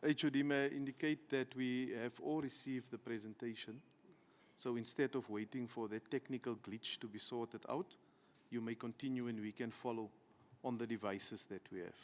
HOD, may I indicate that we have all received the presentation. So instead of waiting for the technical glitch to be sorted out, you may continue and we can follow on the devices that we have.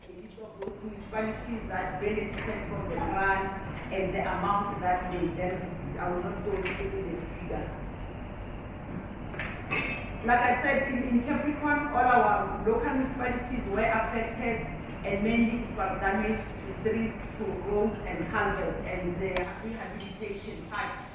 List of those municipalities that benefited from the grant and the amount that they then received. I will not go into the figures. Like I said, in Capricorn, all our local municipalities were affected, and mainly it was damage to streets, to roads and culverts, and the rehabilitation part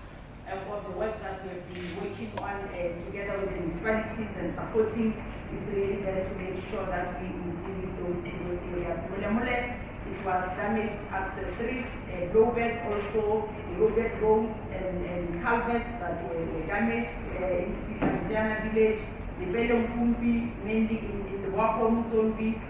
of the work that we have been working on together with the municipalities and supporting is really there to make sure that we deal with those areas. Mule, it was damaged access streets, blowback also, eroded roads and culverts that were damaged in Spitaliana village, the Belomkumbi, mainly in the Wahom zone,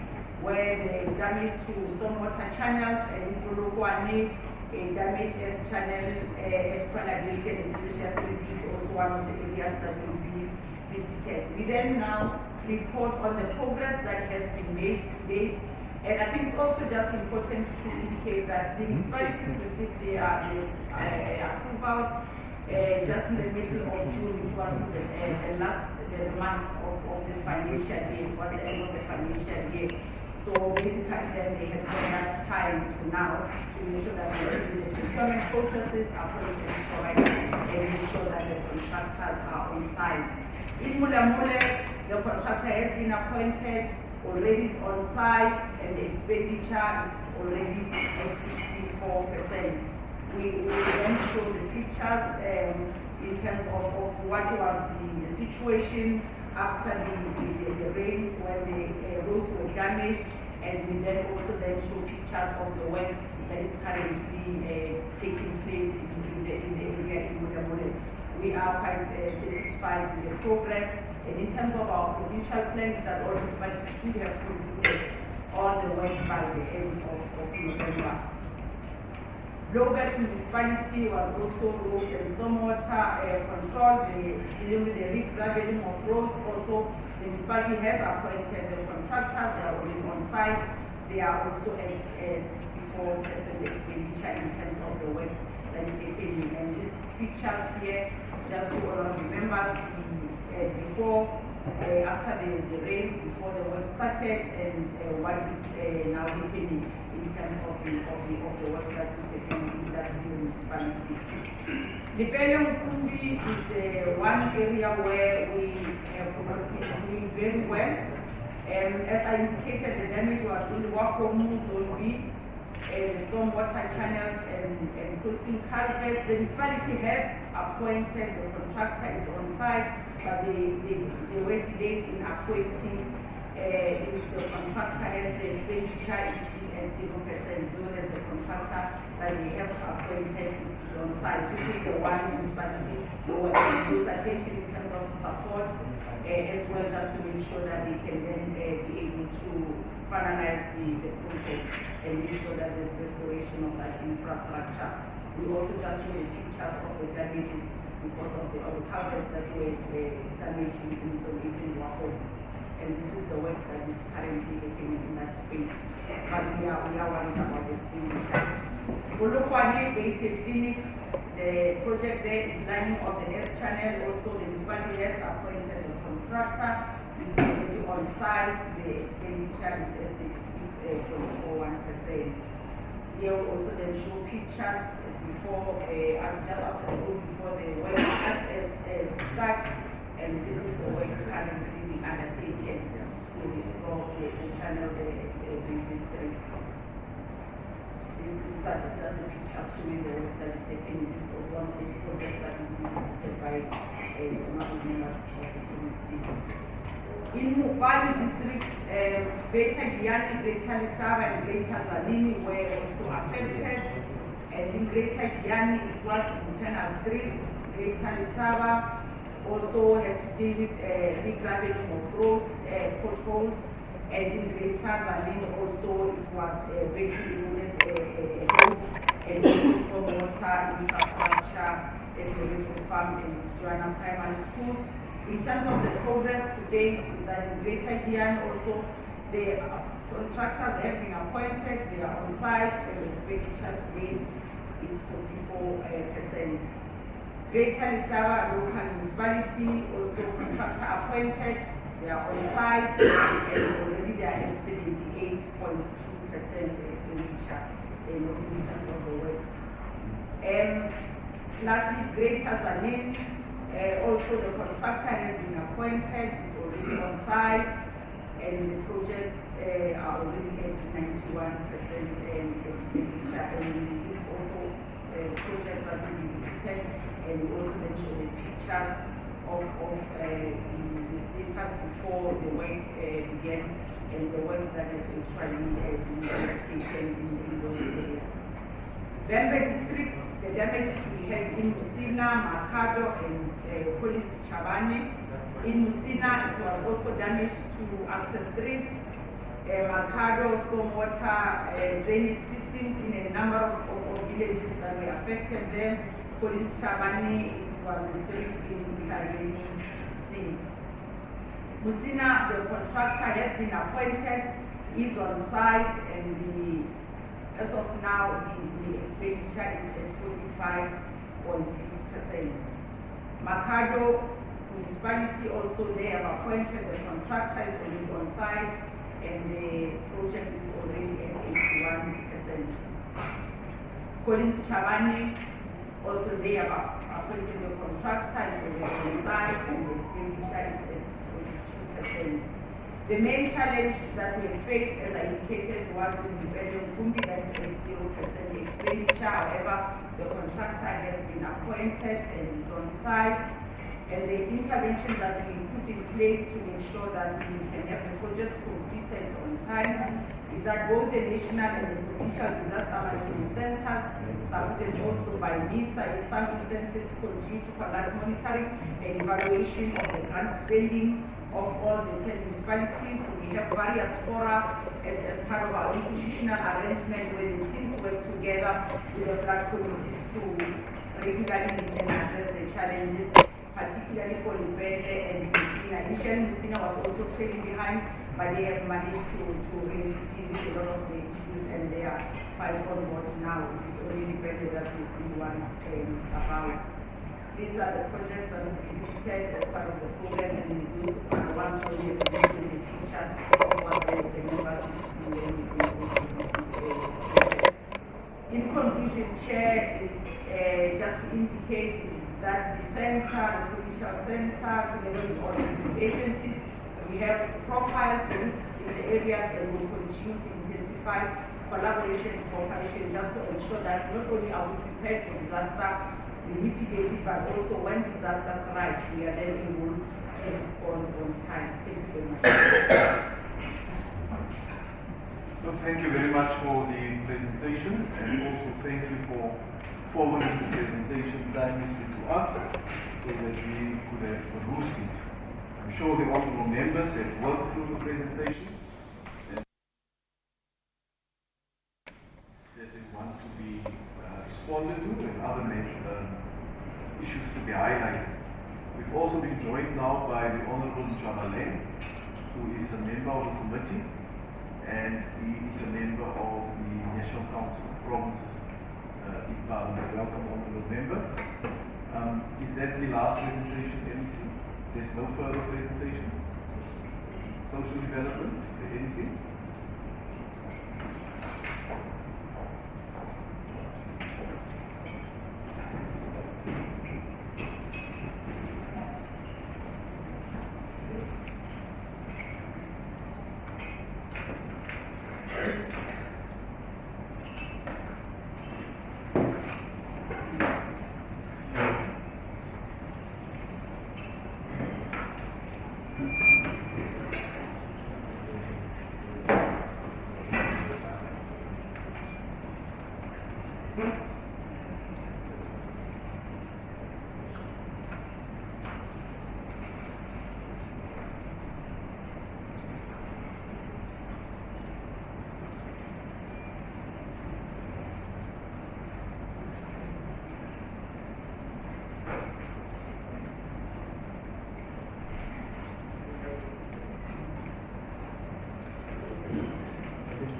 where the damage to stormwater channels and in Polokwane, a damaged channel explanatory and social studies is also one of the areas that will be visited. We then now report on the progress that has been made to date. And I think it's also just important to indicate that the municipalities received their approvals just in the middle of June, which was the last month of the financial year. It was the end of the financial year. So basically then they had that time to now to make sure that the procurement processes are processed correctly and make sure that the contractors are on site. In Mulamule, the contractor has been appointed, already is on site, and the expenditure is already at 64%. We will then show the pictures in terms of what was the situation after the rains when the roads were damaged, and we then also then show pictures of the work that is currently taking place in the area in Mulamule. We are quite satisfied with the progress, and in terms of our provincial plans that all municipalities should have concluded all the work by the end of November. Lowbet municipality was also road and stormwater control, dealing with the regraveling of roads. Also, the municipality has appointed the contractors, they are already on site. They are also at 64% expenditure in terms of the work that is happening. And these pictures here, just so all of the members, before, after the rains, before the work started, and what is now happening in terms of the work that is happening in that municipality. Limpopo Kumbi is one area where we have been doing very well. As I indicated, the damage was in the Wakomu Zone B, the stormwater channels and crossing culverts. The municipality has appointed, the contractor is on site, but there were delays in appointing. If the contractor has the expenditure is still at 0%, though there's a contractor that we have appointed is on site. This is the one municipality who gives attention in terms of support as well, just to make sure that they can then be able to finalize the projects and make sure that there's restoration of that infrastructure. We also just show the pictures of the damages because of the culverts that were damaged in Zone 18 Waho. And this is the work that is currently happening in that space. But we are worried about the expenditure. Bolokwani Baited Clinic, the project there is lining of the Earth Channel. Also, the municipality has appointed the contractor. This is already on site. The expenditure is at 6.41%. Here we also then show pictures before, just after the road, before the work starts. And this is the work currently being undertaken to restore the channel the district. These are just the pictures showing the work that is happening. This is also one of those projects that is being visited by one of the members of the committee. In Mupani district, Greater Giyani, Greater Letaba, and Greater Zanini were also affected. And in Greater Giyani, it was internal streets. Greater Letaba also had to deal with regraveling of roads, potholes, and in Greater Zanini also it was basically roads and stormwater infrastructure at the Little Farm and Joanna Primary Schools. In terms of the progress to date, is that in Greater Giyani also the contractors have been appointed, they are on site, and the expenditure to date is 44%. Greater Letaba local municipality, also contractor appointed, they are on site, and already they are at 78.2% expenditure, and also in terms of the work. Lastly, Greater Zanini, also the contractor has been appointed, is already on site, and the projects are already at 91% expenditure, and this also projects that will be visited. And we also then show the pictures of the status before the work began and the work that is actually being taken in those areas. Lembe district, the damages we had in Musina, Makado, and Police Chabani. In Musina, it was also damage to access streets, Makado, stormwater drainage systems in a number of villages that were affected there. Police Chabani, it was a street in Kareni C. Musina, the contractor has been appointed, is on site, and as of now, the expenditure is at 45.6%. Makado municipality also, they have appointed the contractor, is already on site, and the project is already at 81%. Collins Chavani, also they have appointed the contractor, is already on site, and the expenditure is at 42%. The main challenge that we faced, as I indicated, was in the Rebellion Kumbi, that is at 0% expenditure. However, the contractor has been appointed and is on site. And the interventions that we put in place to ensure that we can have the projects completed on time is that both the national and the provincial disaster management centers, supported also by MISA, in some instances continue to conduct monitoring and evaluation of the grant spending of all the 10 municipalities. We have various fora as part of our institutional arrangement where the teams work together with the flood committees to regularly meet and address the challenges, particularly for Limpopo and Messina. Initially, Messina was also trailing behind, but they have managed to really deal with a lot of the issues, and they are quite on board now. It is only Limpopo that we still want about. These are the projects that we visited as part of the program, and those are the ones where we have mentioned the pictures of what the members will see when we go to visit projects. In conclusion, Chair, is just to indicate that the center, the provincial center, together with all the agencies, we have profiled the risk in the areas, and will continue to intensify collaboration and cooperation just to ensure that not only are we prepared for disaster, we mitigate it, but also when disaster strikes, we are then able to respond on time. Thank you very much. Well, thank you very much for the presentation, and also thank you for forwarding the presentation timelessly to us so that we could have perused it. I'm sure the honorable members have worked through the presentation and that they want to be responded to and other issues to be highlighted. We've also been joined now by the Honorable Jamale, who is a member of the committee, and he is a member of the National Council of Provinces. Welcome, Honorable Member. Is that the last presentation, MC? There's no further presentations? Social development, is there anything?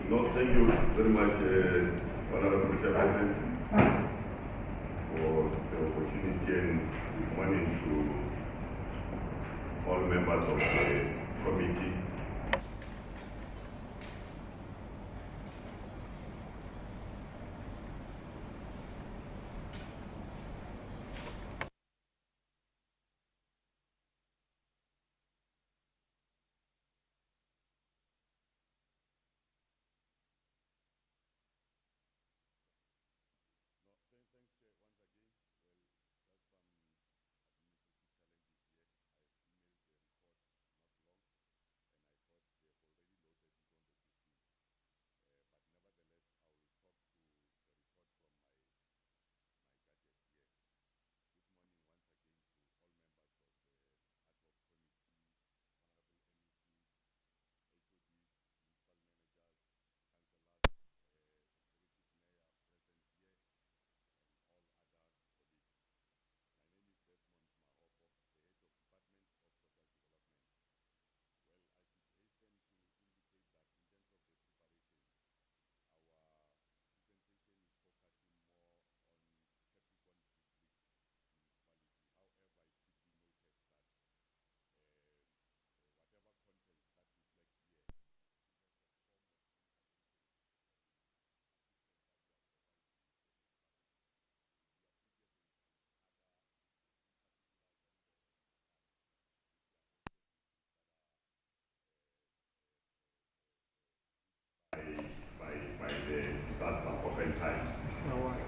No, thank you very much, Honorable Chairperson, for the opportunity and good morning to all members of the committee.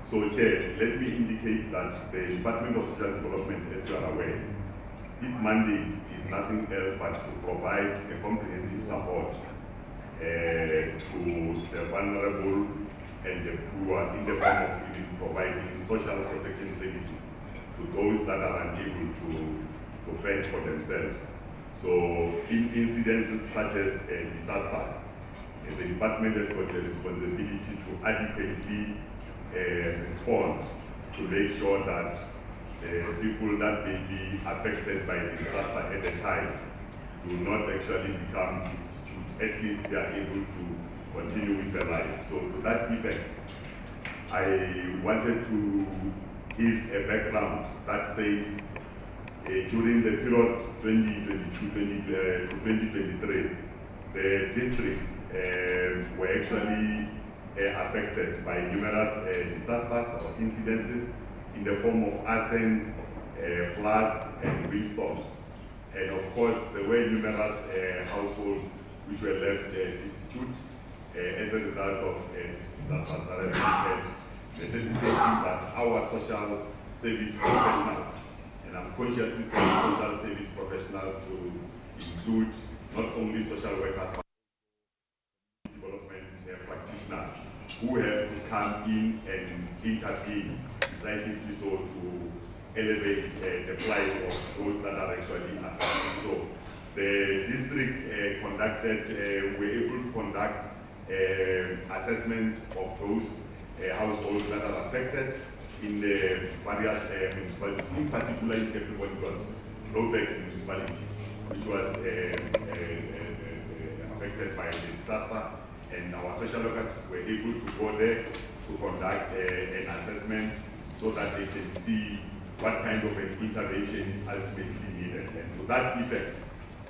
So, Chair, let me indicate that the Department of Social Development, as you are aware, its mandate is nothing else but to provide a comprehensive support to the vulnerable and the poor in the form of even providing social protection services to those that are unable to fend for themselves. So in incidences such as disasters, the department has got the responsibility to adequately respond to make sure that people that may be affected by the disaster at the time do not actually become destitute. At least they are able to continue with their life. So to that effect, I wanted to give a background that says during the period 2022 to 2023, the districts were actually affected by numerous disasters or incidences in the form of arson, floods, and windstorms. And of course, there were numerous households which were left destitute as a result of these disasters that have occurred, necessitating that our social service professionals, and I'm consciously saying social service professionals to include not only social workers but development practitioners who have to come in and intervene decisively so to elevate the plight of those that are actually affected. So the district were able to conduct assessment of those households that are affected in the various municipalities, in particular in Capricorn, it was Lowback municipality, which was affected by the disaster, and our social workers were able to go there to conduct an assessment so that they can see what kind of an intervention is ultimately needed. And to that effect,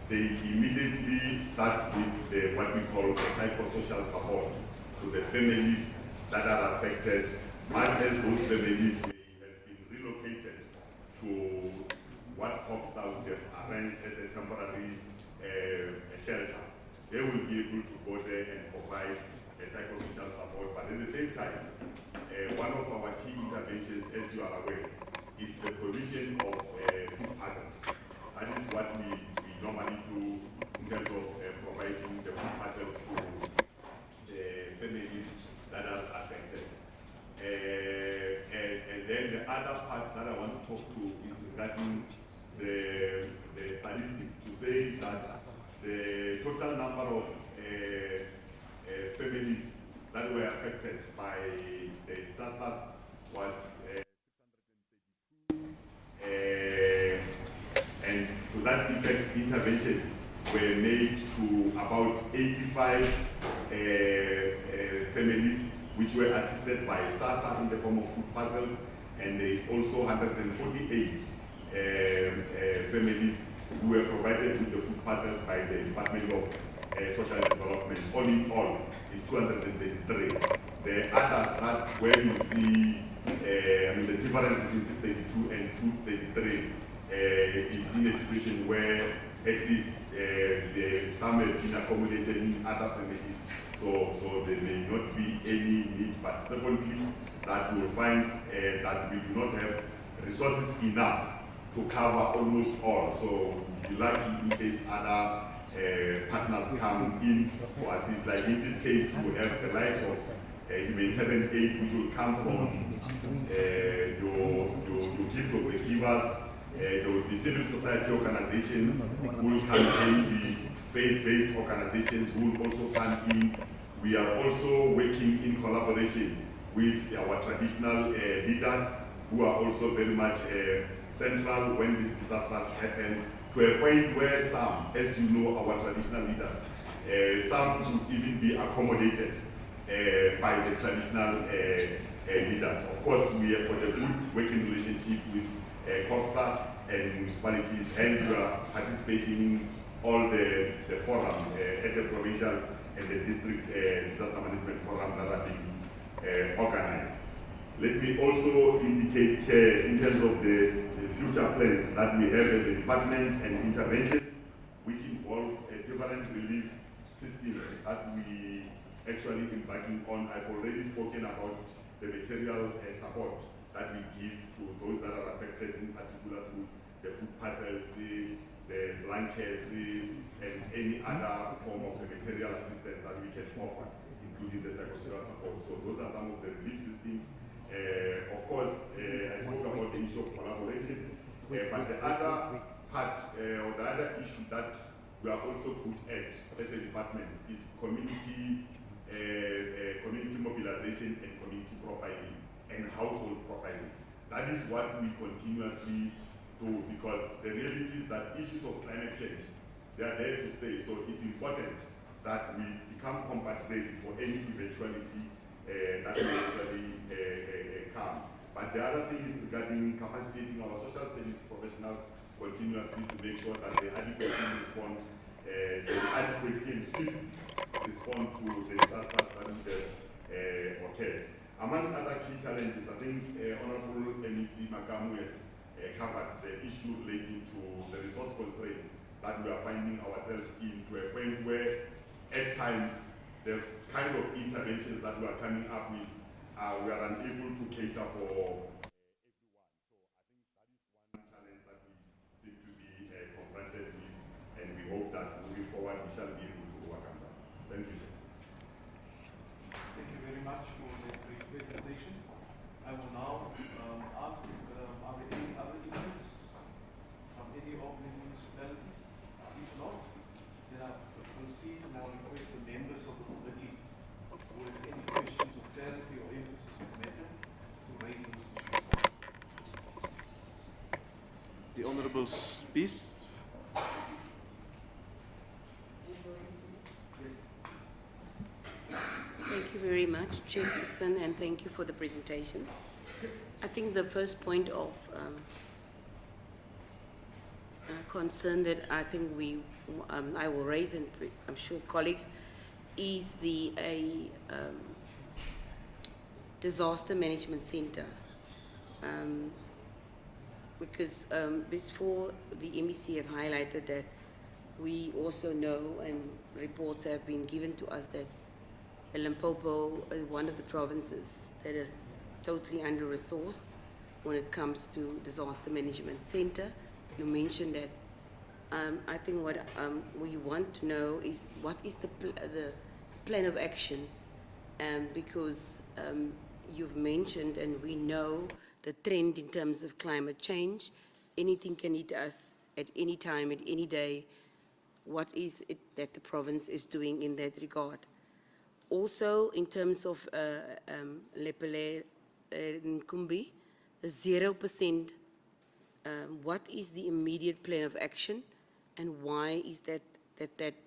they immediately start with what we call the psychosocial support to the families that are affected, much as those families may have been relocated to what Hoc would have arranged as a temporary shelter. They will be able to go there and provide a psychosocial support. But at the same time, one of our key interventions, as you are aware, is the provision of food parcels. That is what we normally do in terms of providing the food parcels to the families that are affected. And then the other part that I want to talk to is regarding the statistics, to say that the total number of families that were affected by the disasters was 632, and to that effect, interventions were made to about 85 families which were assisted by SASA in the form of food parcels, and there is also 148 families who were provided with the food parcels by the Department of Social Development. All in all, is 233. The others that where you see the difference between 632 and 233 is in a situation where at least some have been accommodated in other families, so there may not be any need. But secondly, that we will find that we do not have resources enough to cover almost all. So we'll be lucky in case other partners come in to assist. Like in this case, we have the likes of humanitarian aid, which will come from your gift of the givers. There will be civil society organizations who will come in, the faith-based organizations who will also come in. We are also working in collaboration with our traditional leaders who are also very much central when these disasters happen, to a point where some, as you know, our traditional leaders, some would even be accommodated by the traditional leaders. Of course, we have got a good working relationship with Hoc and municipalities, hence we are participating in all the forum at the provincial and the district disaster management forum that are being organized. Let me also indicate here in terms of the future plans that we have as a department and interventions which involve different relief systems that we actually embarking on. I've already spoken about the material support that we give to those that are affected, in particular through the food parcels, the blankets, and any other form of material assistance that we can offer, including the psychosocial support. So those are some of the relief systems. Of course, I spoke about the issue of collaboration, but the other part, or the other issue that we are also put at as a department is community mobilization and community profiling and household profiling. That is what we continuously do, because the reality is that issues of climate change, they are there to stay. So it's important that we become combat ready for any eventuality that will actually come. But the other thing is regarding capacitating our social service professionals continuously to make sure that they adequately respond, adequately and swiftly respond to the disasters that have occurred. Amongst other key challenges, I think Honorable MEC Makamu has covered the issue relating to the resource constraints that we are finding ourselves in, to a point where at times the kind of interventions that we are coming up with, we are unable to cater for everyone. So I think that is one challenge that we seem to be confronted with, and we hope that moving forward we shall be able to overcome that. Thank you, Chair. Thank you very much for the great presentation. I will now ask, are there any other inputs from any of the municipalities? If not, then I will proceed and I will request the members of the committee who have any questions of clarity or emphasis of matter to raise those issues. The Honourable Spies. Thank you very much, Chairperson, and thank you for the presentations. I think the first point of concern that I think I will raise, and I'm sure colleagues, is the disaster management center. Because before the MEC have highlighted that we also know, and reports have been given to us, that Limpopo is one of the provinces that is totally under-resourced when it comes to disaster management center. You mentioned that. I think what we want to know is what is the plan of action, because you've mentioned, and we know the trend in terms of climate change. Anything can hit us at any time, at any day. What is it that the province is doing in that regard? Also, in terms of Lepele Nkumbi, the 0%, what is the immediate plan of action, and why is that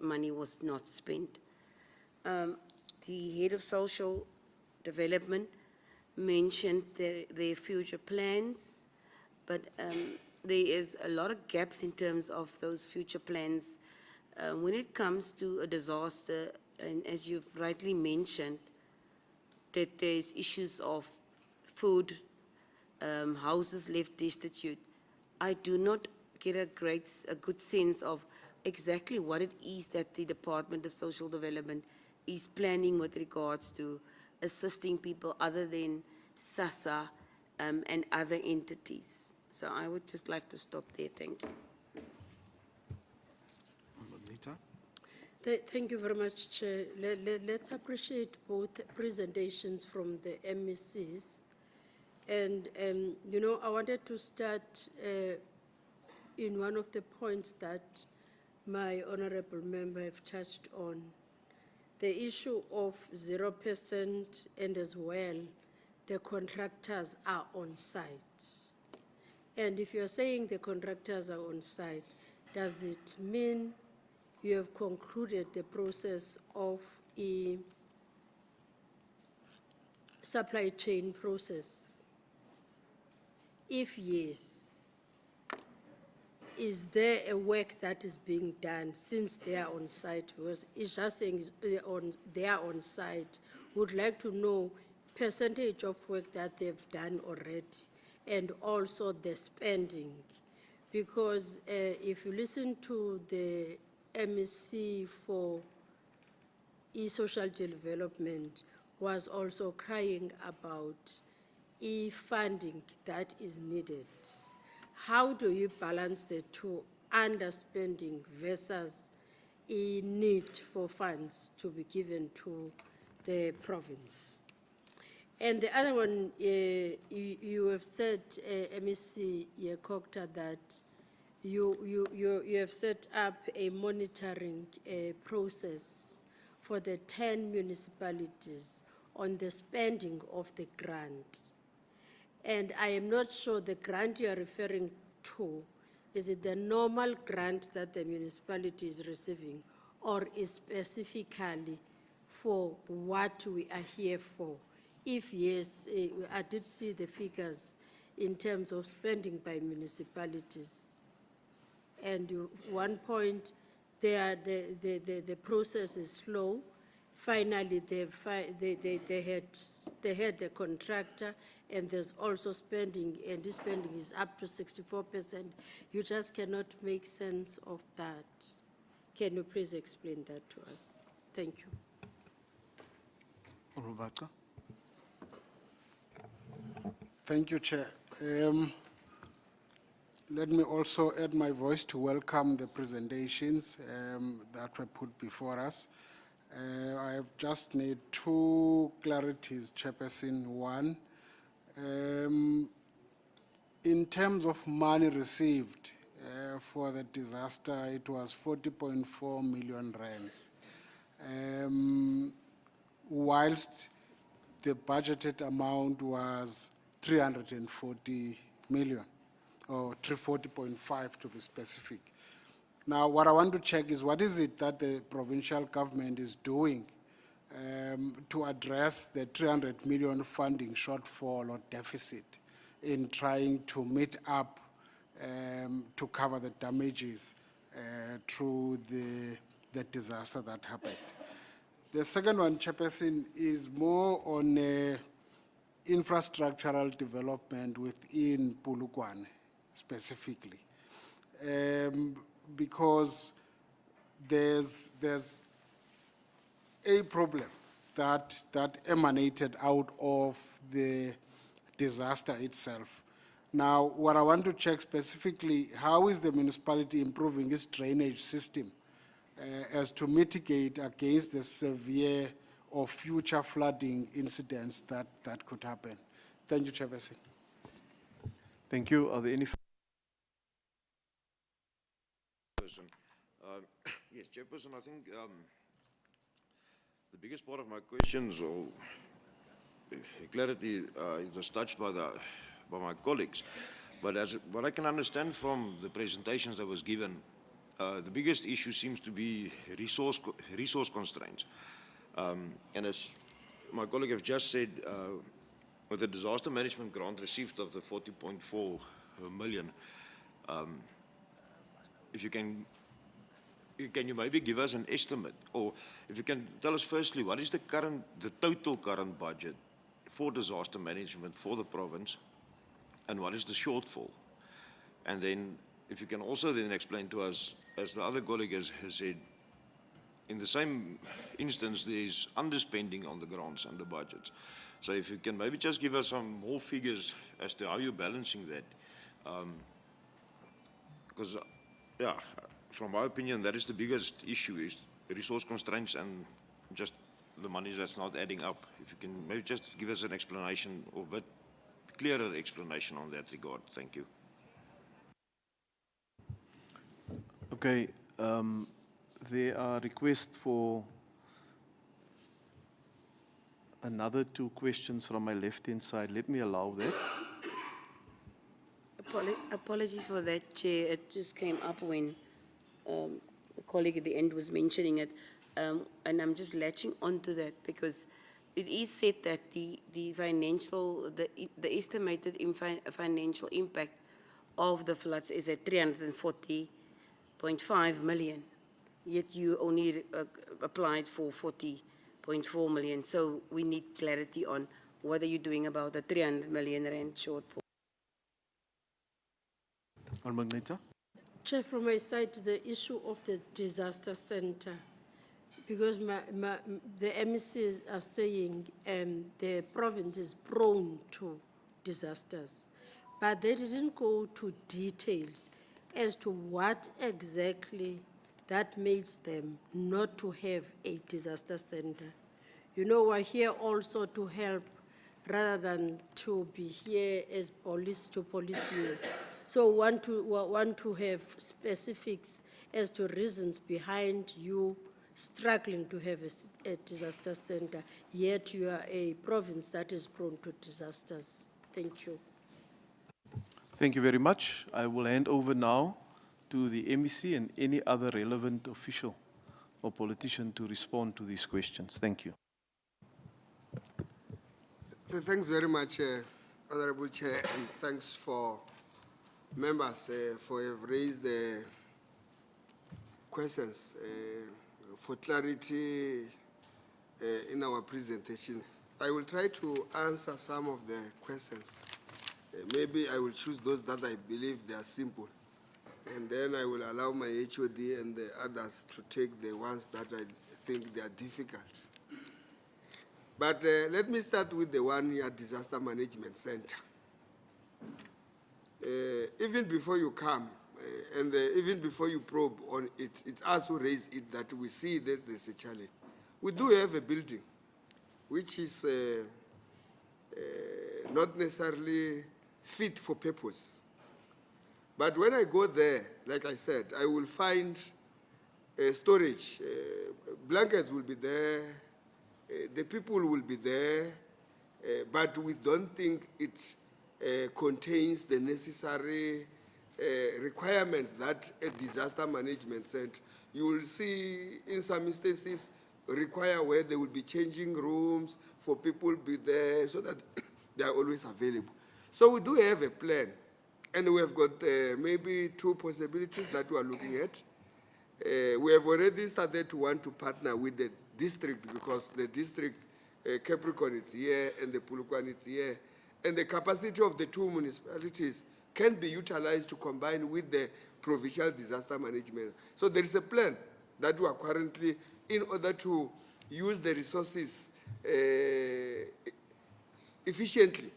money was not spent? The head of social development mentioned their future plans, but there is a lot of gaps in terms of those future plans. When it comes to a disaster, and as you've rightly mentioned, that there's issues of food, houses left destitute, I do not get a good sense of exactly what it is that the Department of Social Development is planning with regards to assisting people other than SASSA and other entities. So I would just like to stop there. Thank you. Thank you very much, Chair. Let's appreciate both presentations from the MECs. And, you know, I wanted to start in one of the points that my honorable member have touched on, the issue of 0% and as well, the contractors are on site. And if you're saying the contractors are on site, does it mean you have concluded the process of a supply chain process? If yes, is there a work that is being done since they are on site? Because it's just saying they are on site. Would like to know percentage of work that they've done already, and also the spending. Because if you listen to the MEC for social development, was also crying about funding that is needed. How do you balance the two, underspending versus a need for funds to be given to the province? And the other one, you have said, MEC Yekokta, that you have set up a monitoring process for the 10 municipalities on the spending of the grant. And I am not sure the grant you are referring to, is it the normal grant that the municipality is receiving, or is specifically for what we are here for? If yes, I did see the figures in terms of spending by municipalities. And one point, the process is slow. Finally, they had the contractor, and there's also spending, and this spending is up to 64%. You just cannot make sense of that. Can you please explain that to us? Thank you. Honorable Batka. Thank you, Chair. Let me also add my voice to welcome the presentations that were put before us. I have just made two clarities, Chairperson. One, in terms of money received for the disaster, it was 40.4 million rands. Whilst the budgeted amount was 340 million, or 340.5 to be specific. Now, what I want to check is what is it that the provincial government is doing to address the 300 million funding shortfall or deficit in trying to meet up to cover the damages through the disaster that happened. The second one, Chairperson, is more on infrastructural development within Polokwane specifically. Because there's a problem that emanated out of the disaster itself. Now, what I want to check specifically, how is the municipality improving its drainage system as to mitigate against the severe or future flooding incidents that could happen? Thank you, Chairperson. Thank you. Are there any? Yes, Chairperson, I think the biggest part of my questions or clarity was touched by my colleagues. But as what I can understand from the presentations that was given, the biggest issue seems to be resource constraints. And as my colleague have just said, with the disaster management grant received of the 40.4 million, if you can you maybe give us an estimate, or if you can tell us firstly, what is the total current budget for disaster management for the province, and what is the shortfall? And then if you can also then explain to us, as the other colleague has said, in the same instance, there is underspending on the grants and the budgets. So if you can maybe just give us some more figures as to how you're balancing that. Because, yeah, from my opinion, that is the biggest issue, is resource constraints and just the money that's not adding up. If you can maybe just give us an explanation, or a bit clearer explanation on that regard. Thank you. Okay. There are requests for another two questions from my left-hand side. Let me allow that. Apologies for that, Chair. It just came up when the colleague at the end was mentioning it, and I'm just latching onto that because it is said that the estimated financial impact of the floods is at 340.5 million, yet you only applied for 40.4 million. So we need clarity on what are you doing about the 300 million rand shortfall. Honorable Magneta. Chair, from my side, the issue of the disaster center, Because the MECs are saying the province is prone to disasters, but they didn't go to details as to what exactly that makes them not to have a disaster center. You know, we're here also to help rather than to be here as police to police you. So want to have specifics as to reasons behind you struggling to have a disaster center, yet you are a province that is prone to disasters. Thank you. Thank you very much. I will hand over now to the MEC and any other relevant official or politician to respond to these questions. Thank you. Thanks very much, Honorable Chair, and thanks for members for have raised the questions for clarity in our presentations. I will try to answer some of the questions. Maybe I will choose those that I believe they are simple, and then I will allow my HOD and the others to take the ones that I think they are difficult. But let me start with the one-year disaster management center. Even before you come, and even before you probe on it, it's us who raise it that we see that there's a challenge. We do have a building which is not necessarily fit for purpose. But when I go there, like I said, I will find storage. Blankets will be there, the people will be there, but we don't think it contains the necessary requirements that a disaster management center. You will see in some instances require where they will be changing rooms for people to be there so that they are always available. So we do have a plan, and we have got maybe two possibilities that we are looking at. We have already started to want to partner with the district because the district, Capricorn is here and the Polokwane is here, and the capacity of the two municipalities can be utilized to combine with the provincial disaster management. So there is a plan that we are currently, in order to use the resources efficiently,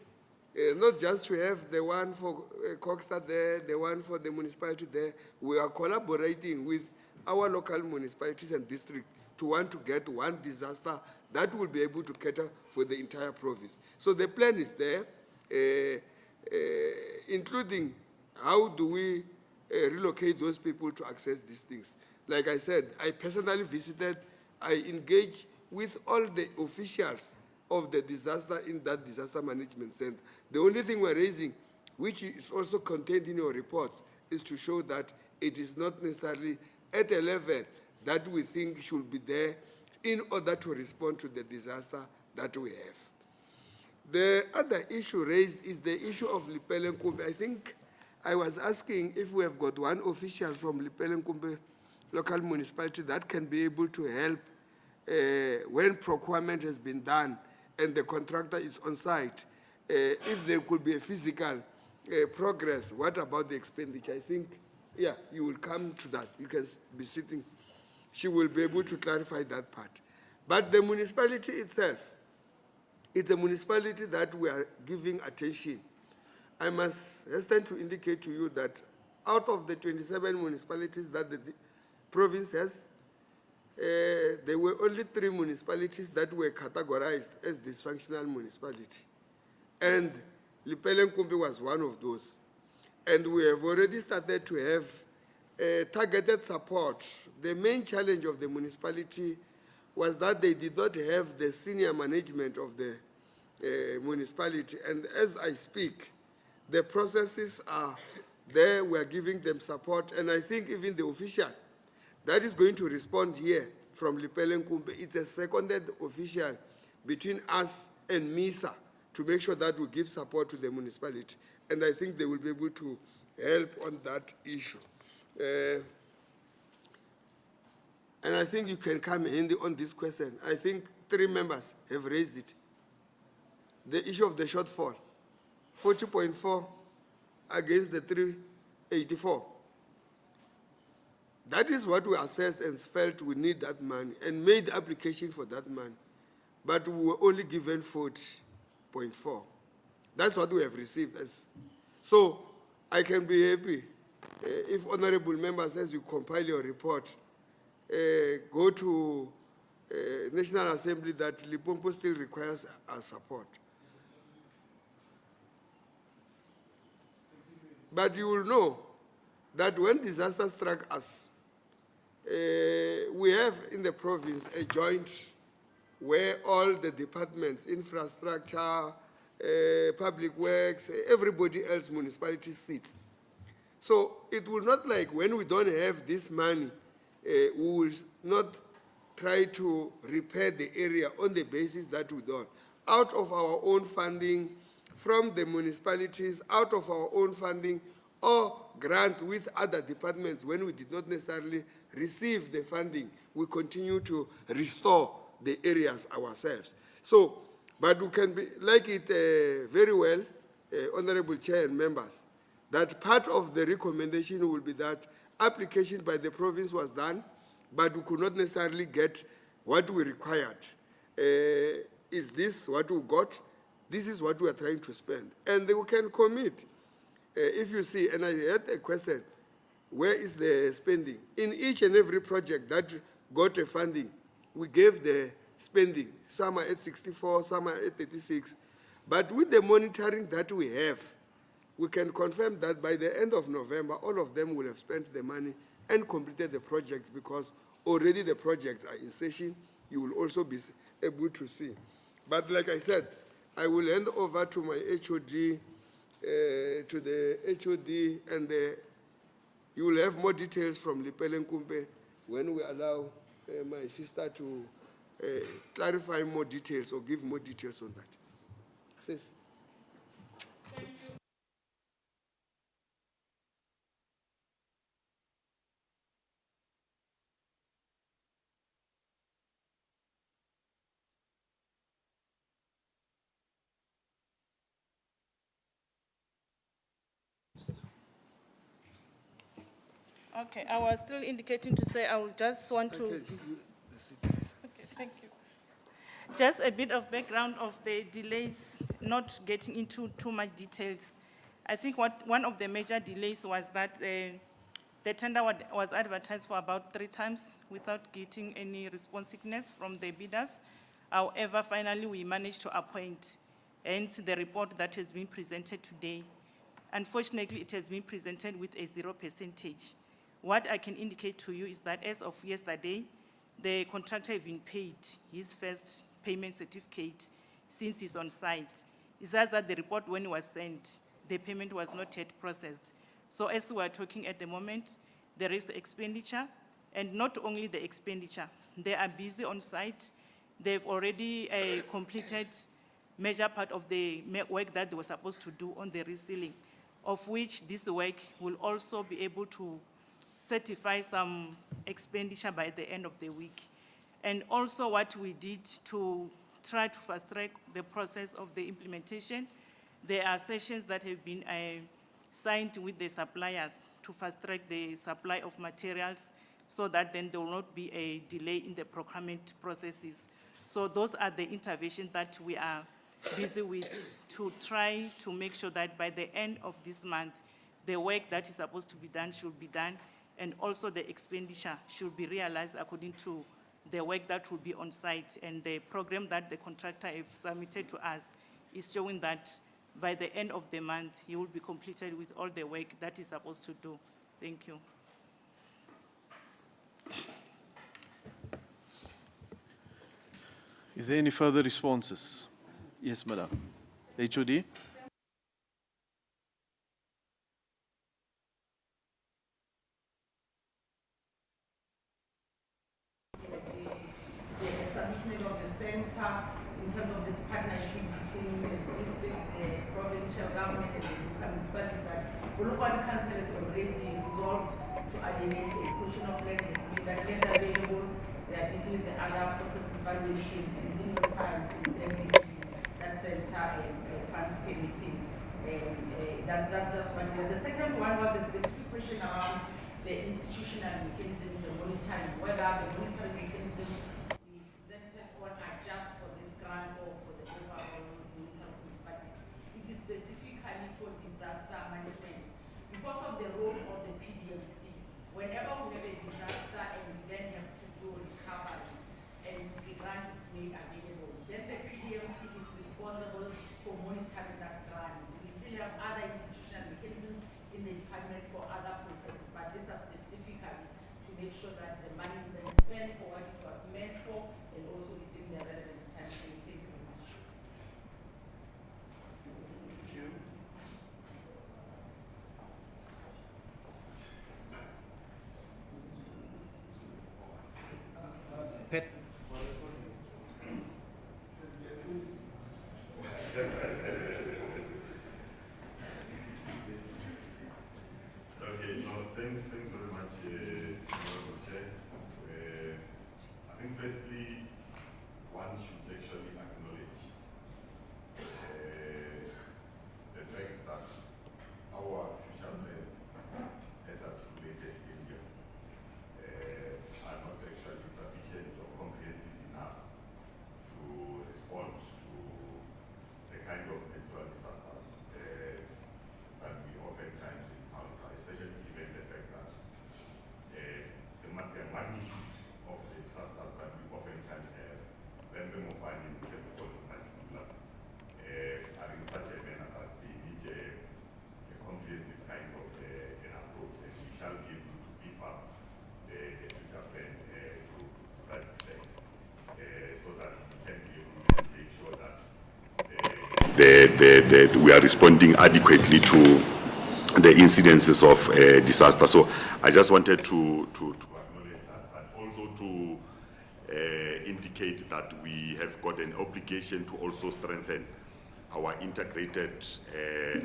not just to have the one for Coxstar there, the one for the municipality there. We are collaborating with our local municipalities and districts to want to get one disaster that will be able to cater for the entire province. So the plan is there, including how do we relocate those people to access these things. Like I said, I personally visited, I engaged with all the officials of the disaster in that disaster management center. The only thing we're raising, which is also contained in your reports, is to show that it is not necessarily at a level that we think should be there in order to respond to the disaster that we have. The other issue raised is the issue of Limpopo. I think I was asking if we have got one official from Limpopo local municipality that can be able to help when procurement has been done and the contractor is on site. If there could be a physical progress, what about the expenditure? I think, yeah, you will come to that. You can be sitting. She will be able to clarify that part. But the municipality itself, it's a municipality that we are giving attention. I must hasten to indicate to you that out of the 27 municipalities that the province has, there were only 3 municipalities that were categorized as dysfunctional municipality. And Limpopo was one of those. And we have already started to have targeted support. The main challenge of the municipality was that they did not have the senior management of the municipality. And as I speak, the processes are there. We are giving them support. And I think even the official that is going to respond here from Limpopo, it's a seconded official between us and MISA to make sure that we give support to the municipality. And I think they will be able to help on that issue. And I think you can come handy on this question. I think 3 members have raised it. The issue of the shortfall, 40.4 against the 384. That is what we assessed and felt we need that money and made application for that money. But we were only given 40.4. That's what we have received. So I can be happy if honorable members, as you compile your report, go to National Assembly that Limpopo still requires our support. But you will know that when disaster struck us, we have in the province a joint where all the departments, infrastructure, public works, everybody else, municipalities sits. So it will not like when we don't have this money, we will not try to repair the area on the basis that we don't. Out of our own funding, from the municipalities, out of our own funding, or grants with other departments when we did not necessarily receive the funding, we continue to restore the areas ourselves. So, but we can be, like it very well, Honorable Chair and members, that part of the recommendation will be that application by the province was done, but we could not necessarily get what we required. Is this what we got? This is what we are trying to spend. And we can commit. If you see, and I had a question, where is the spending? In each and every project that got a funding, we gave the spending. Some are at 64, some are at 36. But with the monitoring that we have, we can confirm that by the end of November, all of them will have spent the money and completed the projects because already the projects are in session. You will also be able to see. But like I said, I will hand over to my HOD, to the HOD, and you will have more details from Lipele Nkumpe when we allow my sister to clarify more details or give more details on that. Sis. Okay, I was still indicating to say I will just want to. I can give you the seat. Okay, thank you. Just a bit of background of the delays, not getting into too much details. I think one of the major delays was that the tender was advertised for about 3 times without getting any responsiveness from the bidders. However, finally we managed to appoint, hence the report that has been presented today. Unfortunately, it has been presented with a 0%. What I can indicate to you is that as of yesterday, the contractor has been paid his first payment certificate since he's on site. It says that the report, when it was sent, the payment was not yet processed. So as we are talking at the moment, there is expenditure, and not only the expenditure, they are busy on site. They've already completed major part of the work that they were supposed to do on the resealing, of which this work will also be able to certify some expenditure by the end of the week. And also what we did to try to fast track the process of the implementation, there are sessions that have been signed with the suppliers to fast track the supply of materials so that then there will not be a delay in the procurement processes. So those are the interventions that we are busy with to try to make sure that by the end of this month, the work that is supposed to be done should be done, and also the expenditure should be realized according to the work that will be on site. And the program that the contractor has submitted to us is showing that by the end of the month, he will be completed with all the work that he's supposed to do. Thank you. Is there any further responses? Yes, madam. HOD? The establishment of the center in terms of this partnership between the district, the provincial government, and the local municipalities, that Limpopo Council has already resolved to alienate a portion of land. They've made that land available. They are busy with the other processes, valuation, and in no time intending to that center funds permitting. That's just one. The second one was a specific question around the institutional mechanisms, the monitoring, whether the monitoring mechanism we presented on are just for this grant or for the overall monitoring of municipalities. It is specifically for disaster management. Because of the role of the PDMC, whenever we have a disaster and we then have to do recovery and the grant is made available, then the PDMC is responsible for monitoring that grant. We still have other institutional mechanisms in the department for other processes, but these are specifically to make sure that the money is then spent for what it was meant for and also within the relevant time frame. Thank you very much. Thank you. Pet. Okay, no, thank you very much, Honorable Chair. I think firstly, one should actually acknowledge the fact that our future plans, as articulated earlier, are not actually sufficient or comprehensive enough to respond to the kind of natural disasters that we oftentimes encounter, especially given the fact that the magnitude of the disasters that we oftentimes have, Limpopo in particular, are in such a manner that they need a comprehensive kind of an approach, and we shall be able to beef up the future plan to that effect, so that we can be able to make sure that we are responding adequately to the incidences of disaster. So I just wanted to acknowledge that, but also to indicate that we have got an obligation to also strengthen our integrated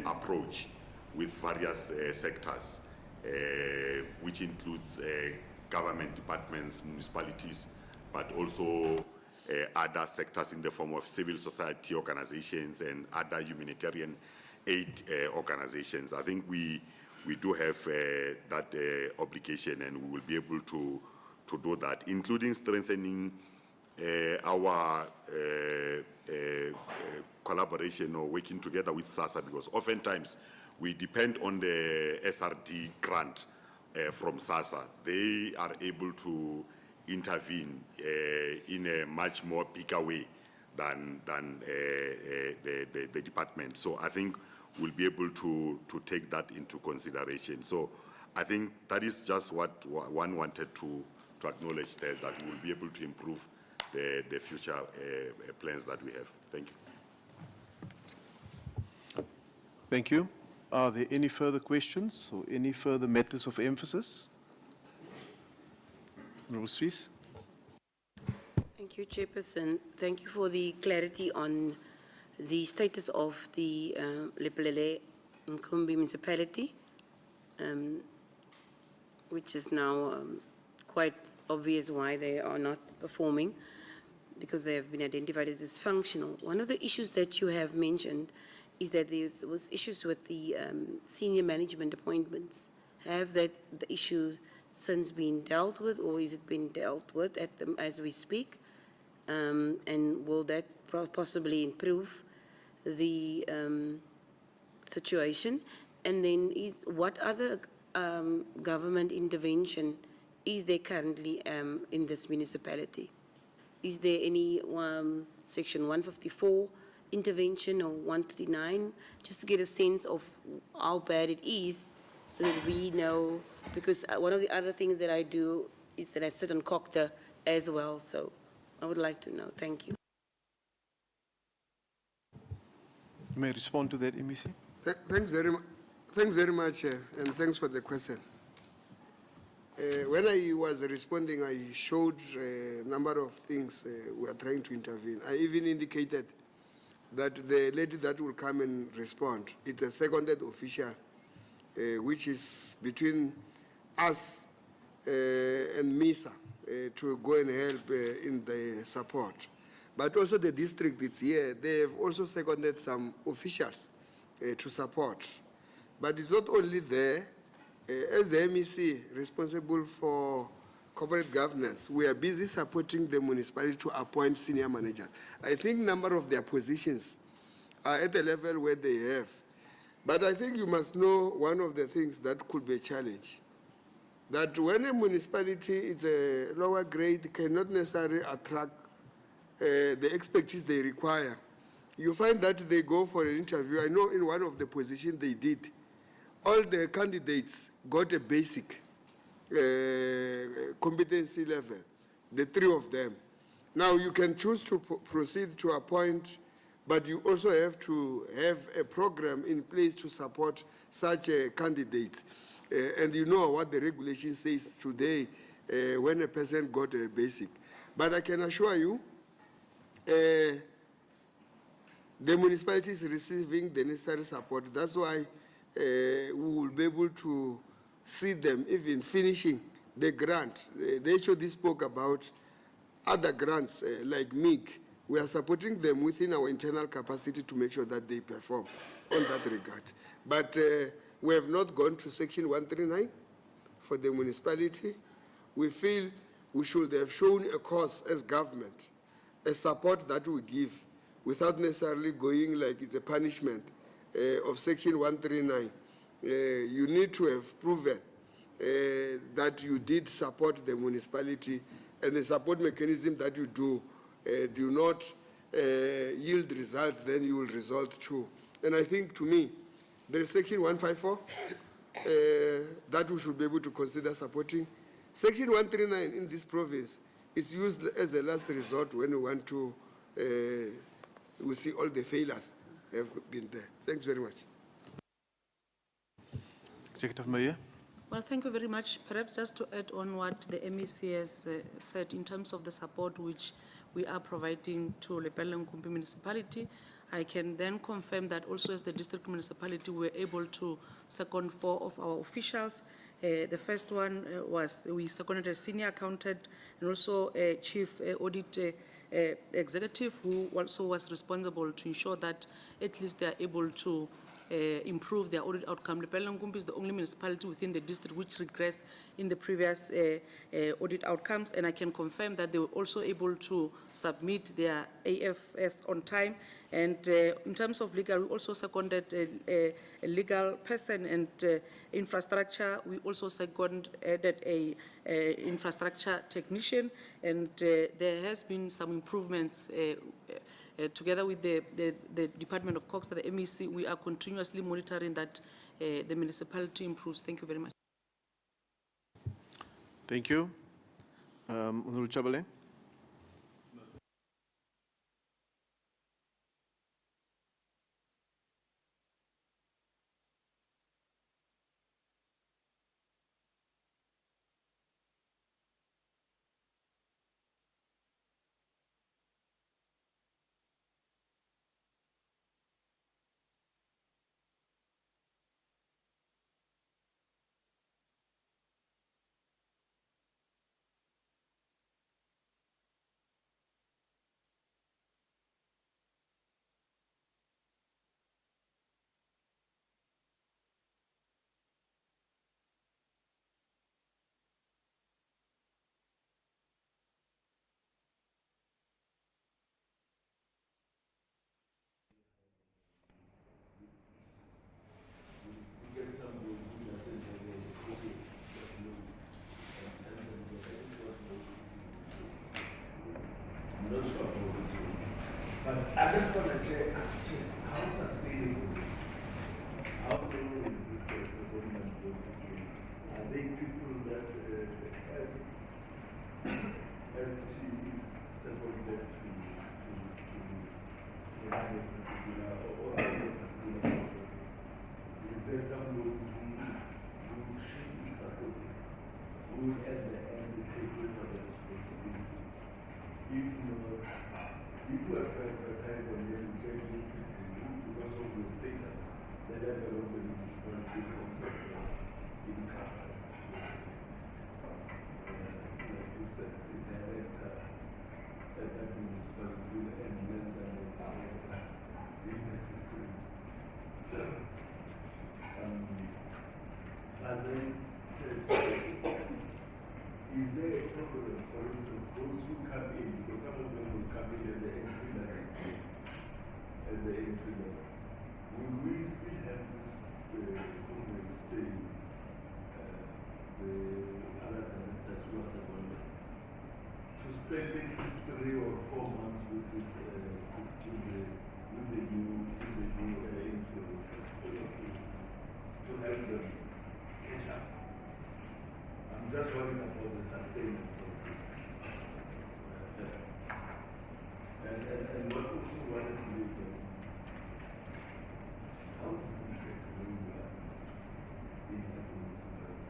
approach with various sectors, which includes government departments, municipalities, but also other sectors in the form of civil society organizations and other humanitarian aid organizations. I think we do have that obligation, and we will be able to do that, including strengthening our collaboration or working together with SASSA, because oftentimes we depend on the SRD grant from SASSA. They are able to intervene in a much more bigger way than the department. So I think we'll be able to take that into consideration. So I think that is just what one wanted to acknowledge there, that we'll be able to improve the future plans that we have. Thank you. Thank you. Are there any further questions or any further matters of emphasis? Honorable Swiss. Thank you, Chairperson. Thank you for the clarity on the status of the Lepelele Nkumbi municipality, which is now quite obvious why they are not performing, because they have been identified as dysfunctional. One of the issues that you have mentioned is that there was issues with the senior management appointments. Have the issue since been dealt with, or is it being dealt with as we speak? And will that possibly improve the situation? And then what other government intervention is there currently in this municipality? Is there any Section 154 intervention or 139, just to get a sense of how bad it is, so that we know? Because one of the other things that I do is that I sit on COCTA as well, so I would like to know. Thank you. You may respond to that, MEC. Thanks very much, and thanks for the question. When I was responding, I showed a number of things we are trying to intervene. I even indicated that the lady that will come and respond, it's a seconded official, which is between us and MISA to go and help in the support. But also the district that's here, they have also seconded some officials to support. But it's not only there, as the MEC responsible for corporate governance, we are busy supporting the municipality to appoint senior managers. I think number of their positions are at the level where they have. But I think you must know one of the things that could be a challenge, that when a municipality is a lower grade, cannot necessarily attract the expertise they require. You find that they go for an interview. I know in one of the positions they did, all the candidates got a basic competency level, the three of them. Now you can choose to proceed to appoint, but you also have to have a program in place to support such candidates. And you know what the regulation says today when a person got a basic. But I can assure you, the municipality is receiving the necessary support. That's why we will be able to see them even finishing the grant. The HOD spoke about other grants like MIG. We are supporting them within our internal capacity to make sure that they perform on that regard. But we have not gone to Section 139 for the municipality. We feel we should have shown a course as government, a support that we give without necessarily going like it's a punishment of Section 139. You need to have proven that you did support the municipality, and the support mechanism that you do not yield results, then you will result to. And I think, to me, there is Section 154 that we should be able to consider supporting. Section 139 in this province is used as a last resort when we want to, we see all the failures have been there. Thanks very much. Executive Mayor. Well, thank you very much. Perhaps just to add on what the MEC has said in terms of the support which we are providing to Limpopo municipality, I can then confirm that also as the district municipality, we were able to second 4 of our officials. The first one was we seconded a senior accountant and also a chief audit executive who also was responsible to ensure that at least they are able to improve their audit outcome. Limpopo is the only municipality within the district which regressed in the previous audit outcomes, and I can confirm that they were also able to submit their AFS on time. And in terms of legal, we also seconded a legal person and infrastructure. We also seconded a infrastructure technician, and there has been some improvements together with the Department of Cox, the MEC. We are continuously monitoring that the municipality improves. Thank you very much. Thank you. Honorable Chabale. But I just want to check how sustainable, how long is this settlement going to be? Are they people that, as she is seconded to or are they particular? Is there someone who she is supporting, who at the end take over the responsibility? If not, if you are prioritized and then you get these people because of your status, then that's also the responsibility from the income. Like you said, the director at that municipality and then the director in the district. Are they is there a problem, for instance, those who come in, because some of them will come in at the entry level, will we still have this problem staying, the other directors who are seconded, to spend at least 3 or 4 months with this, with the new influencers, to help them catch up? I'm just worried about the sustenance of it. And what also worries me is how do we get when we are in the municipality?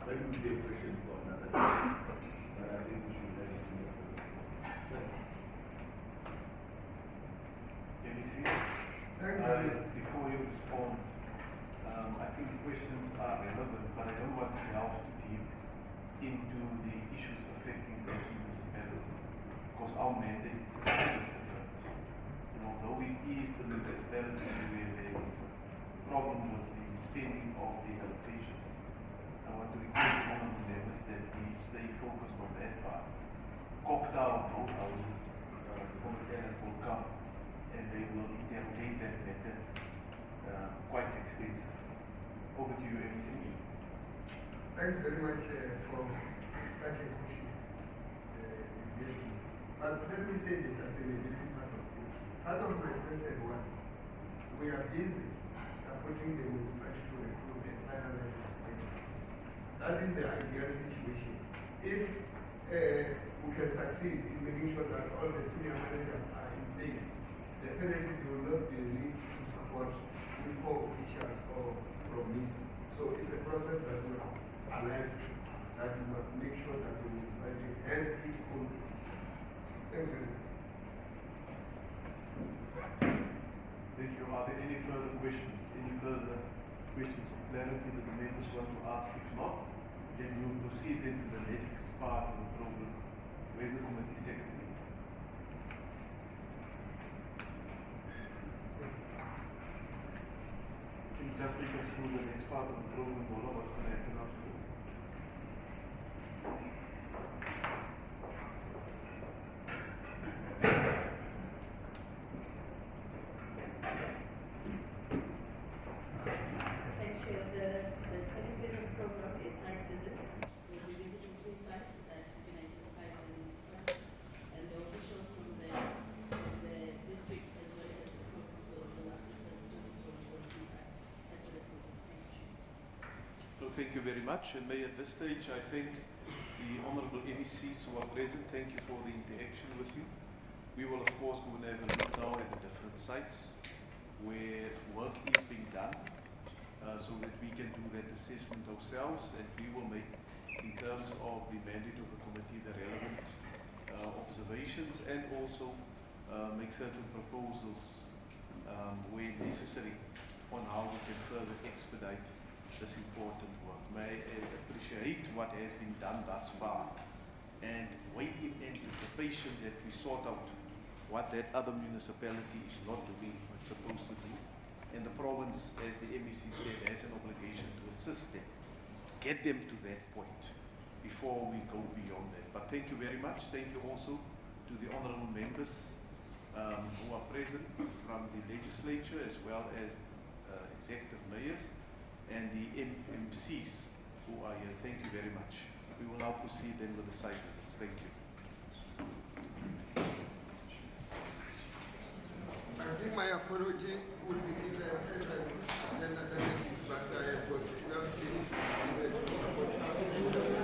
That would be a question for another day, but I think we should let it be. Can you see? Thanks, David. Before you respond, I think the questions are relevant, but I don't want to delve too deep into the issues affecting the municipality, because our mandate is different. And although it is the municipality where there is a problem with the spending of the allocations, I want to request honourable members that we stay focused on that part. Cocktail both houses from the tenant will come and they will interrogate that matter quite extensively. Over to you, MEC. Thanks very much for such a question. But let me say the sustainability part of it. Part of my question was, we are busy supporting the municipality to recruit a final level appointment. That is the ideal situation. If we can succeed in making sure that all the senior managers are in place, definitely there will not be a need to support with 4 officials or from this. So it's a process that we are alive to, that we must make sure that the municipality has its own officials. Thanks very much. Thank you. Are there any further questions? Any further questions of clarity that the members want to ask? If not, then we will proceed into the next part of the program. Where's the committee secretary? Can you just take us through the next part of the program, Bola? What's going to happen after this? Thanks, Chair. The second phase of the program is site visits. We'll be visiting 3 sites that have been identified by the municipality, and the officials from the district as well as the province will assist us in terms of going towards 3 sites. That's what the program. Thank you, Chair. Well, thank you very much. And May, at this stage, I thank the honourable MECs who are present. Thank you for the interaction with you. We will, of course, go and have a look now at the different sites where work is being done so that we can do that assessment ourselves, and we will make, in terms of the mandate of the committee, the relevant observations, and also make certain proposals where necessary on how we can further expedite this important work. May I appreciate what has been done thus far and wait in anticipation that we sort out what that other municipality is not doing what it's supposed to do. And the province, as the MEC said, has an obligation to assist them, get them to that point before we go beyond that. But thank you very much. Thank you also to the honourable members who are present from the legislature as well as executive mayors and the MCs who are here. Thank you very much. We will now proceed then with the site visits. Thank you. I think my apology will be given as I will attend other meetings, but I have got enough team to support you.